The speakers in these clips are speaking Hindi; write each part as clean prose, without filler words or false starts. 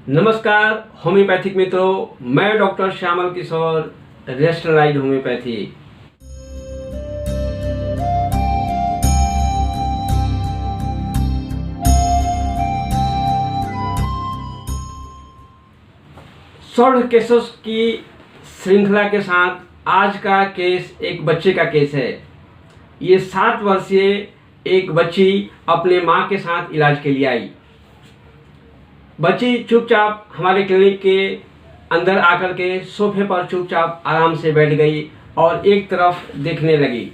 नमस्कार होम्योपैथिक मित्रों, मैं डॉक्टर श्यामल किशोर, रेस्टराइड होम्योपैथी। स्वर्ण केसों की श्रृंखला के साथ आज का केस एक बच्चे का केस है। ये 7 वर्षीय एक बच्ची अपने माँ के साथ इलाज के लिए आई। बच्ची चुपचाप हमारे क्लिनिक के अंदर आकर के सोफे पर चुपचाप आराम से बैठ गई और एक तरफ देखने लगी।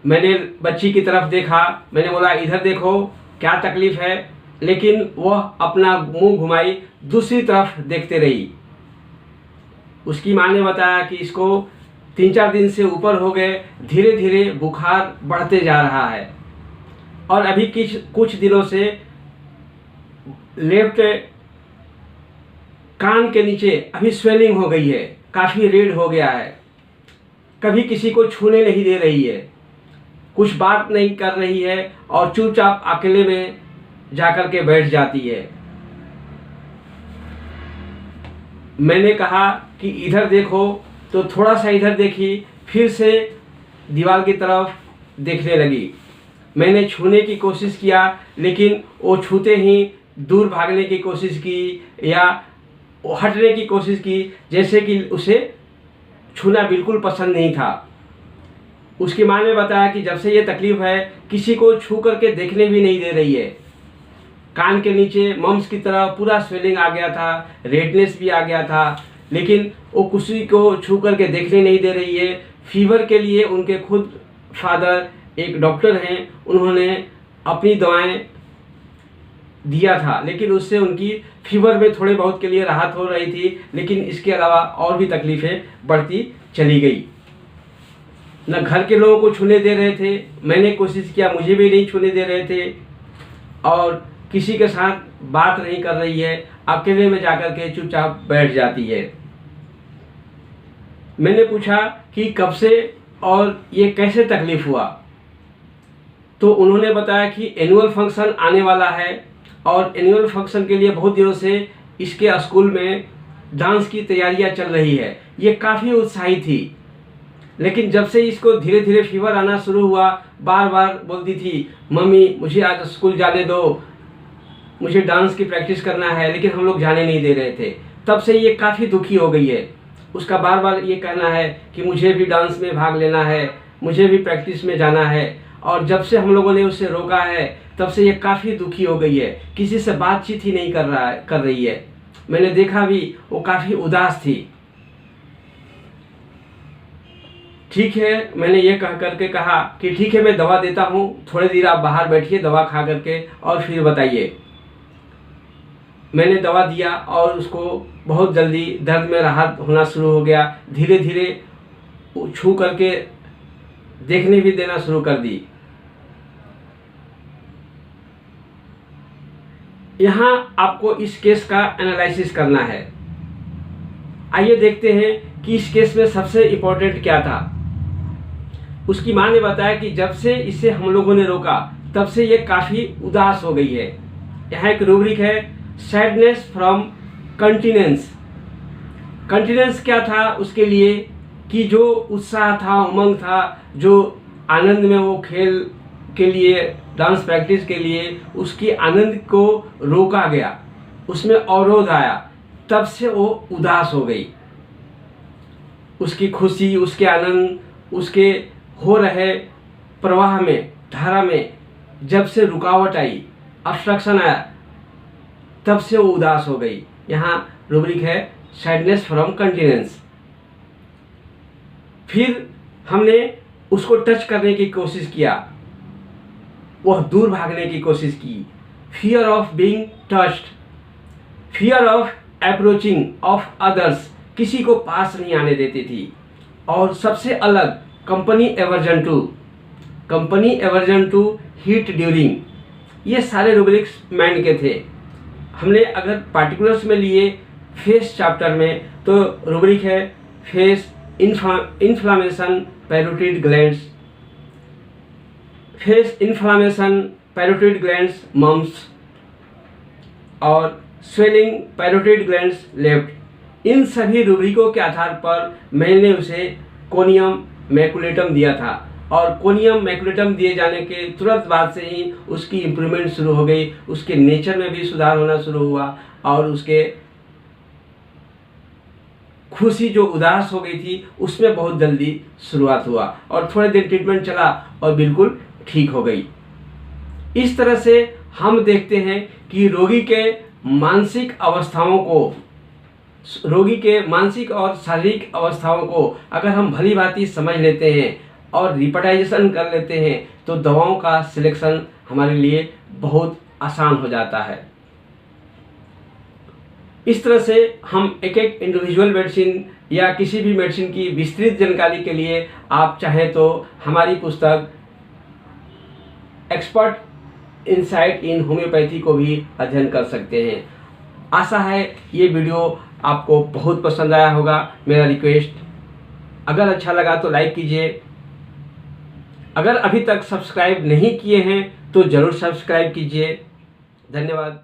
मैंने बच्ची की तरफ देखा, मैंने बोला इधर देखो क्या तकलीफ है, लेकिन वह अपना मुंह घुमाई दूसरी तरफ देखते रही। उसकी माँ ने बताया कि इसको 3-4 दिन से ऊपर हो गए, धीरे धीरे बुखार बढ़ते जा रहा है और अभी कुछ दिनों से लेफ्ट कान के नीचे अभी स्वेलिंग हो गई है, काफ़ी रेड हो गया है। कभी किसी को छूने नहीं दे रही है, कुछ बात नहीं कर रही है और चुपचाप अकेले में जाकर के बैठ जाती है। मैंने कहा कि इधर देखो, तो थोड़ा सा इधर देखी, फिर से दीवार की तरफ देखने लगी। मैंने छूने की कोशिश किया, लेकिन वो छूते ही दूर भागने की कोशिश की या हटने की कोशिश की, जैसे कि उसे छूना बिल्कुल पसंद नहीं था। उसकी माँ ने बताया कि जब से ये तकलीफ है, किसी को छू करके देखने भी नहीं दे रही है। कान के नीचे मम्स की तरह पूरा स्वेलिंग आ गया था, रेडनेस भी आ गया था, लेकिन वो किसी को छू करके देखने नहीं दे रही है। फीवर के लिए उनके खुद फादर एक डॉक्टर हैं, उन्होंने अपनी दवाएं दिया था, लेकिन उससे उनकी फीवर में थोड़े बहुत के लिए राहत हो रही थी, लेकिन इसके अलावा और भी तकलीफ़ें बढ़ती चली गई। न घर के लोगों को छूने दे रहे थे, मैंने कोशिश किया, मुझे भी नहीं छूने दे रहे थे, और किसी के साथ बात नहीं कर रही है, अकेले में जाकर के चुपचाप बैठ जाती है। मैंने पूछा कि कब से और ये कैसे तकलीफ हुआ, तो उन्होंने बताया कि एनुअल फंक्शन आने वाला है और एनुअल फंक्शन के लिए बहुत दिनों से इसके स्कूल में डांस की तैयारियां चल रही है। ये काफ़ी उत्साही थी, लेकिन जब से इसको धीरे धीरे फीवर आना शुरू हुआ, बार बार बोलती थी मम्मी मुझे आज स्कूल जाने दो, मुझे डांस की प्रैक्टिस करना है, लेकिन हम लोग जाने नहीं दे रहे थे। तब से ये काफ़ी दुखी हो गई है। उसका बार बार ये कहना है कि मुझे भी डांस में भाग लेना है, मुझे भी प्रैक्टिस में जाना है, और जब से हम लोगों ने उसे रोका है तब से ये काफ़ी दुखी हो गई है, किसी से बातचीत ही नहीं कर रही है। मैंने देखा भी वो काफ़ी उदास थी। ठीक है, मैंने ये कह करके कहा कि ठीक है मैं दवा देता हूँ, थोड़ी देर आप बाहर बैठिए दवा खा करके और फिर बताइए। मैंने दवा दिया और उसको बहुत जल्दी दर्द में राहत होना शुरू हो गया। धीरे धीरे छू करके देखने भी देना शुरू कर दी। यहाँ आपको इस केस का एनालिसिस करना है। आइए देखते हैं कि इस केस में सबसे इम्पोर्टेंट क्या था। उसकी माँ ने बताया कि जब से इसे हम लोगों ने रोका तब से ये काफ़ी उदास हो गई है। यहाँ एक रूब्रिक है, सैडनेस फ्रॉम कंटिनेंस। कंटिनेंस क्या था उसके लिए कि जो उत्साह था, उमंग था, जो आनंद में वो खेल के लिए, डांस प्रैक्टिस के लिए उसकी आनंद को रोका गया, उसमें अवरोध आया, तब से वो उदास हो गई। उसकी खुशी, उसके आनंद, उसके हो रहे प्रवाह में, धारा में जब से रुकावट आई, ऑब्स्ट्रक्शन आया, तब से वो उदास हो गई। यहाँ रूब्रिक है सैडनेस फ्रॉम कंटिनेंस। फिर हमने उसको टच करने की कोशिश किया, वह दूर भागने की कोशिश की। Fear of being touched, fear of approaching of others, किसी को पास नहीं आने देती थी। और सबसे अलग company aversion to heat during, ये सारे रूब्रिक्स माइंड के थे। हमने अगर पार्टिकुलर्स में लिए फेस चैप्टर में, तो रूब्रिक है face inflammation parotid glands, face inflammation parotid glands mumps, और स्वेलिंग पैरोटिड ग्लैंड्स लेफ्ट। इन सभी रूब्रिकों के आधार पर मैंने उसे कोनियम मैकुलेटम दिया था और कोनियम मैकुलेटम दिए जाने के तुरंत बाद से ही उसकी इम्प्रूवमेंट शुरू हो गई, उसके नेचर में भी सुधार होना शुरू हुआ और उसके खुशी जो उदास हो गई थी उसमें बहुत जल्दी शुरुआत हुआ और थोड़े दिन ट्रीटमेंट चला और बिल्कुल ठीक हो गई। इस तरह से हम देखते हैं कि रोगी के मानसिक और शारीरिक अवस्थाओं को अगर हम भली भांति समझ लेते हैं और रिपोर्टाइजेशन कर लेते हैं तो दवाओं का सिलेक्शन हमारे लिए बहुत आसान हो जाता है। इस तरह से हम एक एक इंडिविजुअल मेडिसिन या किसी भी मेडिसिन की विस्तृत जानकारी के लिए आप चाहें तो हमारी पुस्तक एक्सपर्ट इनसाइट इन होम्योपैथी को भी अध्ययन कर सकते हैं। आशा है ये वीडियो आपको बहुत पसंद आया होगा। मेरा रिक्वेस्ट, अगर अच्छा लगा तो लाइक कीजिए, अगर अभी तक सब्सक्राइब नहीं किए हैं तो ज़रूर सब्सक्राइब कीजिए। धन्यवाद।